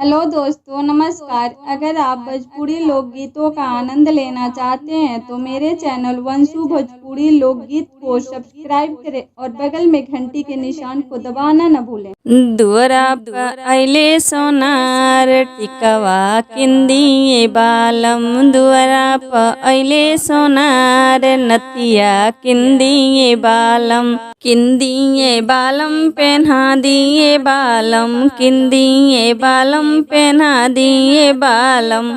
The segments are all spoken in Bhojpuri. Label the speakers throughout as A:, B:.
A: हेलो दोस्तों, नमस्कार। अगर आप भोजपुरी लोकगीतों का आनंद लेना चाहते हैं तो मेरे चैनल वंशु भोजपुरी लोकगीत को सब्सक्राइब करें और बगल में घंटी के निशान को दबाना न भूलें।
B: दुअरा प अइले सोनार टिकवा किंदिए बालम। दुअरा प अइले सोनार नतिया किंदिए बालम। किंदिए बालम पहना दिए बालम। किंदिए बालम पहना दिए बालम।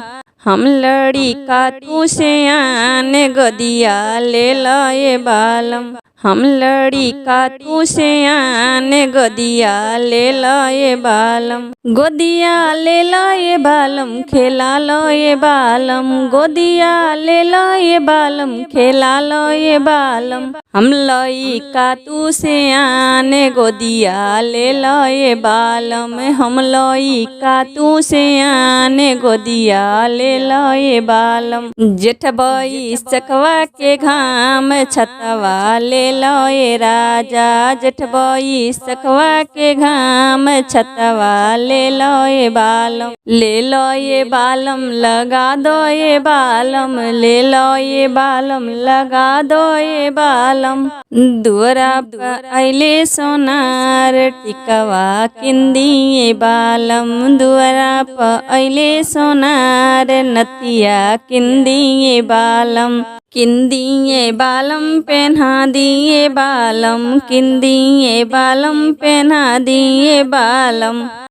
B: हम लड़ी का तू से आने गदिया ले लाए बालम। हम लड़ी का तू से आने गोदिया ले लाए बालम। गोदिया ले लाए बालम खेला लाए बालम। गोदिया ले लाए बालम खेला लाए बालम। हम लई का तू से आने गोदिया ले लाए बालम। हम लई का तू से आने गोदिया ले लाए बालम। जेठ बई सकवा के घाम छतवा ले लोए राजा। जेठ बई सकवा के घाम छतवा ले लोए बालम। ले लोए बालम लगा दोए बालम। ले लोए बालम लगा दोए बालम। दुअरा पर अइले सोनार टिकवा किंदिए बालम। दुअरा पर अइले सोनार नतिया किंदिए बालम। किंदिए बालम पहना दिए बालम। किंदिए बालम पहना दिए बालम।